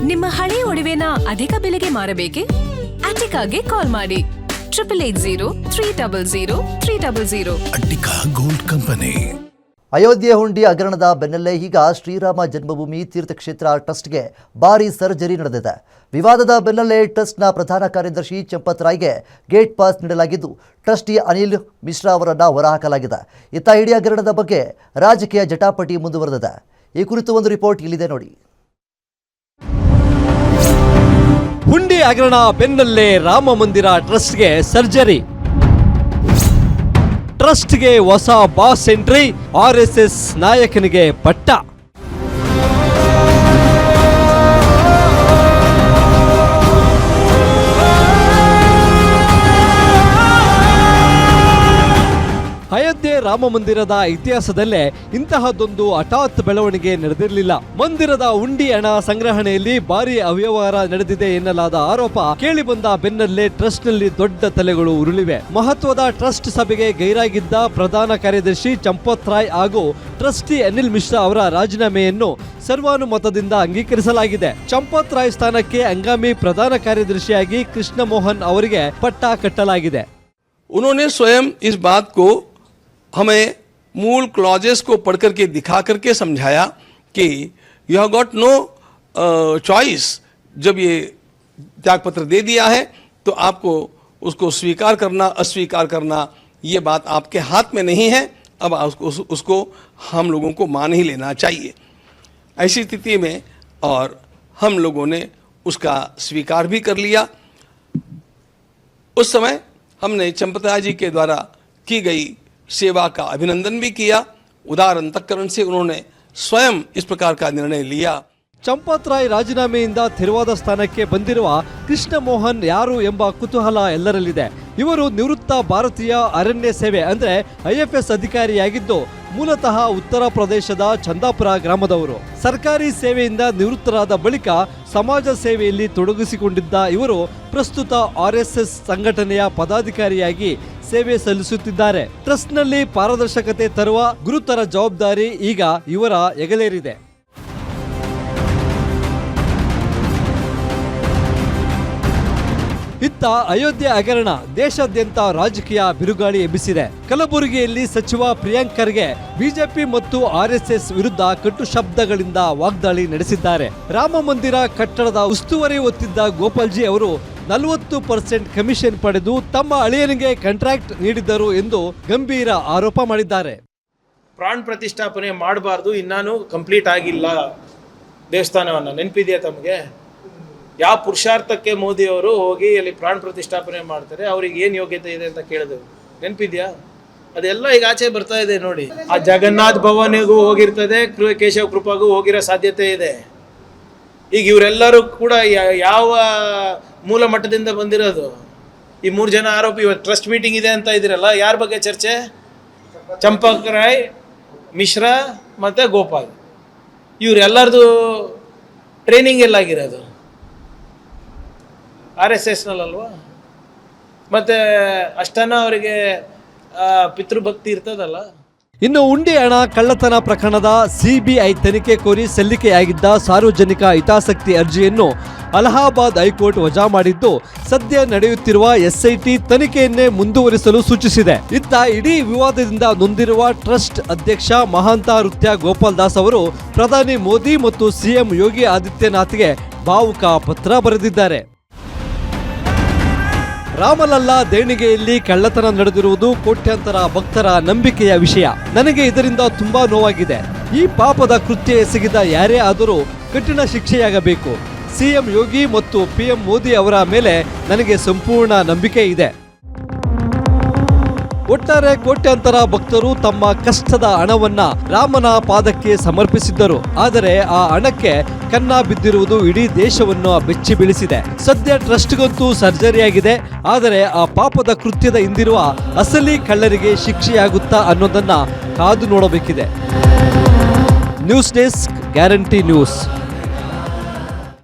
ನಿಮ್ಮ ಹಳೆ ಒಡವೆನ ಅಧಿಕ ಬೆಲೆಗೆ ಮಾರಬೇಕೆ? ಅಟಿಕಾಗೆ ಕಾಲ್ ಮಾಡಿ 8880 ಅಟಿಕಾ ಗೋಲ್ಡ್ ಕಂಪನಿ. ಅಯೋಧ್ಯೆ ಹುಂಡಿ ಹಗರಣದ ಬೆನ್ನಲ್ಲೇ ಈಗ ಶ್ರೀರಾಮ ಜನ್ಮಭೂಮಿ ತೀರ್ಥಕ್ಷೇತ್ರ ಟ್ರಸ್ಟ್ಗೆ ಭಾರೀ ಸರ್ಜರಿ ನಡೆದಿದೆ. ವಿವಾದದ ಬೆನ್ನಲ್ಲೇ ಟ್ರಸ್ಟ್ನ ಪ್ರಧಾನ ಕಾರ್ಯದರ್ಶಿ ಚಂಪತ್ ರಾಯ್ಗೆ ಗೇಟ್ ಪಾಸ್ ನೀಡಲಾಗಿದ್ದು ಟ್ರಸ್ಟಿ ಅನಿಲ್ ಮಿಶ್ರಾ ಅವರನ್ನು ಹೊರಹಾಕಲಾಗಿದೆ. ಇತ್ತ ಇಡೀ ಹಗರಣದ ಬಗ್ಗೆ ರಾಜಕೀಯ ಜಟಾಪಟಿ ಮುಂದುವರೆದಿದೆ. ಈ ಕುರಿತು ಒಂದು ರಿಪೋರ್ಟ್ ಇಲ್ಲಿದೆ ನೋಡಿ. ಹುಂಡಿ ಹಗರಣ ಬೆನ್ನಲ್ಲೇ ರಾಮ ಮಂದಿರ ಟ್ರಸ್ಟ್ಗೆ ಸರ್ಜರಿ. ಟ್ರಸ್ಟ್ಗೆ ಹೊಸ ಬಾಸ್ ಎಂಟ್ರಿ, RSS ನಾಯಕನಿಗೆ ಪಟ್ಟ. ಅಯೋಧ್ಯೆ ರಾಮ ಮಂದಿರದ ಇತಿಹಾಸದಲ್ಲೇ ಇಂತಹದೊಂದು ಹಠಾತ್ ಬೆಳವಣಿಗೆ ನಡೆದಿರಲಿಲ್ಲ. ಮಂದಿರದ ಹುಂಡಿ ಹಣ ಸಂಗ್ರಹಣೆಯಲ್ಲಿ ಭಾರಿ ಅವ್ಯವಹಾರ ನಡೆದಿದೆ ಎನ್ನಲಾದ ಆರೋಪ ಕೇಳಿಬಂದ ಬೆನ್ನಲ್ಲೇ ಟ್ರಸ್ಟ್ ನಲ್ಲಿ ದೊಡ್ಡ ತಲೆಗಳು ಉರುಳಿವೆ. ಮಹತ್ವದ ಟ್ರಸ್ಟ್ ಸಭೆಗೆ ಗೈರಾಗಿದ್ದ ಪ್ರಧಾನ ಕಾರ್ಯದರ್ಶಿ ಚಂಪತ್ ರಾಯ್ ಹಾಗೂ ಟ್ರಸ್ಟಿ ಅನಿಲ್ ಮಿಶ್ರಾ ಅವರ ರಾಜೀನಾಮೆಯನ್ನು ಸರ್ವಾನುಮತದಿಂದ ಅಂಗೀಕರಿಸಲಾಗಿದೆ. ಚಂಪತ್ ರಾಯ್ ಸ್ಥಾನಕ್ಕೆ ಹಂಗಾಮಿ ಪ್ರಧಾನ ಕಾರ್ಯದರ್ಶಿಯಾಗಿ ಕೃಷ್ಣ ಮೋಹನ್ ಅವರಿಗೆ ಪಟ್ಟ ಕಟ್ಟಲಾಗಿದೆ. उन्होंने स्वयं इस बात को हमें मूल क्लॉजेस को पढ़ करके दिखा करके समझाया कि you have got no choice. जब ये त्यागपत्र दे दिया है तो आपको उसको स्वीकार करना अस्वीकार करना ये बात आपके हाथ में नहीं है. अब उसको हम लोगों को मान ही लेना चाहिए. ऐसी स्थिति में और हम लोगों ने उसका स्वीकार भी कर लिया. उस समय हमने चंपतराय जी के द्वारा की गई सेवा का अभिनंदन भी किया. उदार अंतःकरण से उन्होंने स्वयं इस प्रकार का निर्णय लिया. ಚಂಪತ್ ರಾಯ್ ರಾಜೀನಾಮೆಯಿಂದ ತೆರವಾದ ಸ್ಥಾನಕ್ಕೆ ಬಂದಿರುವ ಕೃಷ್ಣ ಮೋಹನ್ ಯಾರು ಎಂಬ ಕುತೂಹಲ ಎಲ್ಲರಲ್ಲಿದೆ. ಇವರು ನಿವೃತ್ತ ಭಾರತೀಯ ಅರಣ್ಯ ಸೇವೆ ಅಂದ್ರೆ IFS ಅಧಿಕಾರಿಯಾಗಿದ್ದು ಮೂಲತಃ ಉತ್ತರ ಪ್ರದೇಶದ ಚಂದಾಪುರ ಗ್ರಾಮದವರು. ಸರ್ಕಾರಿ ಸೇವೆಯಿಂದ ನಿವೃತ್ತರಾದ ಬಳಿಕ ಸಮಾಜ ಸೇವೆಯಲ್ಲಿ ತೊಡಗಿಸಿಕೊಂಡಿದ್ದ ಇವರು ಪ್ರಸ್ತುತ RSS ಸಂಘಟನೆಯ ಪದಾಧಿಕಾರಿಯಾಗಿ ಸೇವೆ ಸಲ್ಲಿಸುತ್ತಿದ್ದಾರೆ. ಟ್ರಸ್ಟ್ನಲ್ಲಿ ಪಾರದರ್ಶಕತೆ ತರುವ ಗುರುತರ ಜವಾಬ್ದಾರಿ ಈಗ ಇವರ ಹೆಗಲೇರಿದೆ. ಇತ್ತ ಅಯೋಧ್ಯೆ ಹಗರಣ ದೇಶಾದ್ಯಂತ ರಾಜಕೀಯ ಬಿರುಗಾಳಿ ಎಬ್ಬಿಸಿದೆ. ಕಲಬುರಗಿಯಲ್ಲಿ ಸಚಿವ ಪ್ರಿಯಾಂಕ್ ಖರ್ಗೆ ಬಿಜೆಪಿ ಮತ್ತು RSS ವಿರುದ್ಧ ಕಟು ಶಬ್ದಗಳಿಂದ ವಾಗ್ದಾಳಿ ನಡೆಸಿದ್ದಾರೆ. ರಾಮ ಮಂದಿರ ಕಟ್ಟಡದ ಉಸ್ತುವಾರಿ ಹೊತ್ತಿದ್ದ ಗೋಪಾಲ್ಜಿ ಅವರು 40% ಕಮಿಷನ್ ಪಡೆದು ತಮ್ಮ ಅಳಿಯನಿಗೆ ಕಾಂಟ್ರಾಕ್ಟ್ ನೀಡಿದ್ದರು ಎಂದು ಗಂಭೀರ ಆರೋಪ ಮಾಡಿದ್ದಾರೆ. ಪ್ರಾಣ ಪ್ರತಿಷ್ಠಾಪನೆ ಮಾಡಬಾರ್ದು, ಇನ್ನೂ ಕಂಪ್ಲೀಟ್ ಆಗಿಲ್ಲ ದೇವಸ್ಥಾನವನ್ನು. ನೆನಪಿದೆಯಾ ತಮಗೆ? ಯಾವ ಪುರುಷಾರ್ಥಕ್ಕೆ ಮೋದಿ ಅವರು ಹೋಗಿ ಅಲ್ಲಿ ಪ್ರಾಣ ಪ್ರತಿಷ್ಠಾಪನೆ ಮಾಡ್ತಾರೆ, ಅವ್ರಿಗೆ ಏನು ಯೋಗ್ಯತೆ ಇದೆ ಅಂತ ಕೇಳಿದೆವು. ನೆನಪಿದ್ಯಾ? ಅದೆಲ್ಲ ಈಗ ಆಚೆ ಬರ್ತಾ ಇದೆ ನೋಡಿ. ಆ ಜಗನ್ನಾಥ್ ಭವನಿಗೂ ಹೋಗಿರ್ತದೆ, ಕೇಶವ ಕೃಪಾಗೂ ಹೋಗಿರೋ ಸಾಧ್ಯತೆ ಇದೆ. ಈಗ ಇವರೆಲ್ಲರೂ ಕೂಡ ಯಾವ ಮೂಲ ಮಟ್ಟದಿಂದ ಬಂದಿರೋದು? ಈ 3 ಜನ ಆರೋಪಿ. ಇವತ್ತು ಟ್ರಸ್ಟ್ ಮೀಟಿಂಗ್ ಇದೆ ಅಂತ ಇದ್ದೀರಲ್ಲ, ಯಾರ ಬಗ್ಗೆ ಚರ್ಚೆ? ಚಂಪಕ್ ರಾಯ್, ಮಿಶ್ರಾ ಮತ್ತು ಗೋಪಾಲ್. ಇವರೆಲ್ಲರದು ಟ್ರೈನಿಂಗ್ ಎಲ್ಲಾಗಿರೋದು RSSನಲ್ಲಲ್ವಾ? ಮತ್ತು ಅಷ್ಟನ್ನ ಅವರಿಗೆ ಪಿತೃಭಕ್ತಿ ಇರ್ತದಲ್ಲ. ಇನ್ನು ಹುಂಡಿ ಹಣ ಕಳ್ಳತನ ಪ್ರಕರಣದ CBI ತನಿಖೆ ಕೋರಿ ಸಲ್ಲಿಕೆಯಾಗಿದ್ದ ಸಾರ್ವಜನಿಕ ಹಿತಾಸಕ್ತಿ ಅರ್ಜಿಯನ್ನು ಅಲಹಾಬಾದ್ ಹೈಕೋರ್ಟ್ ವಜಾ ಮಾಡಿದ್ದು ಸದ್ಯ ನಡೆಯುತ್ತಿರುವ SIT ತನಿಖೆಯನ್ನೇ ಮುಂದುವರಿಸಲು ಸೂಚಿಸಿದೆ. ಇತ್ತ ಇಡೀ ವಿವಾದದಿಂದ ನೊಂದಿರುವ ಟ್ರಸ್ಟ್ ಅಧ್ಯಕ್ಷ ಮಹಾಂತ ನೃತ್ಯ ಗೋಪಾಲ್ ದಾಸ್ ಅವರು ಪ್ರಧಾನಿ ಮೋದಿ ಮತ್ತು CM ಯೋಗಿ ಆದಿತ್ಯನಾಥ್ಗೆ ಭಾವುಕ ಪತ್ರ ಬರೆದಿದ್ದಾರೆ. ರಾಮಲಲ್ಲಾ ದೇಣಿಗೆಯಲ್ಲಿ ಕಳ್ಳತನ ನಡೆದಿರುವುದು ಕೋಟ್ಯಾಂತರ ಭಕ್ತರ ನಂಬಿಕೆಯ ವಿಷಯ. ನನಗೆ ಇದರಿಂದ ತುಂಬಾ ನೋವಾಗಿದೆ. ಈ ಪಾಪದ ಕೃತ್ಯ ಎಸಗಿದ ಯಾರೇ ಆದರೂ ಕಠಿಣ ಶಿಕ್ಷೆಯಾಗಬೇಕು. CM ಯೋಗಿ ಮತ್ತು PM ಮೋದಿ ಅವರ ಮೇಲೆ ನನಗೆ ಸಂಪೂರ್ಣ ನಂಬಿಕೆ ಇದೆ. ಒಟ್ಟಾರೆ ಕೋಟ್ಯಾಂತರ ಭಕ್ತರು ತಮ್ಮ ಕಷ್ಟದ ಹಣವನ್ನ ರಾಮನ ಪಾದಕ್ಕೆ ಸಮರ್ಪಿಸಿದ್ದರು. ಆದರೆ ಆ ಹಣಕ್ಕೆ ಕನ್ನ ಬಿದ್ದಿರುವುದು ಇಡೀ ದೇಶವನ್ನು ಬೆಚ್ಚಿ ಬೀಳಿಸಿದೆ. ಸದ್ಯ ಟ್ರಸ್ಟ್ಗಂತೂ ಸರ್ಜರಿಯಾಗಿದೆ. ಆದರೆ ಆ ಪಾಪದ ಕೃತ್ಯದ ಹಿಂದಿರುವ ಅಸಲಿ ಕಳ್ಳರಿಗೆ ಶಿಕ್ಷೆಯಾಗುತ್ತಾ ಅನ್ನೋದನ್ನ ಕಾದು ನೋಡಬೇಕಿದೆ. News desk, guarantee news.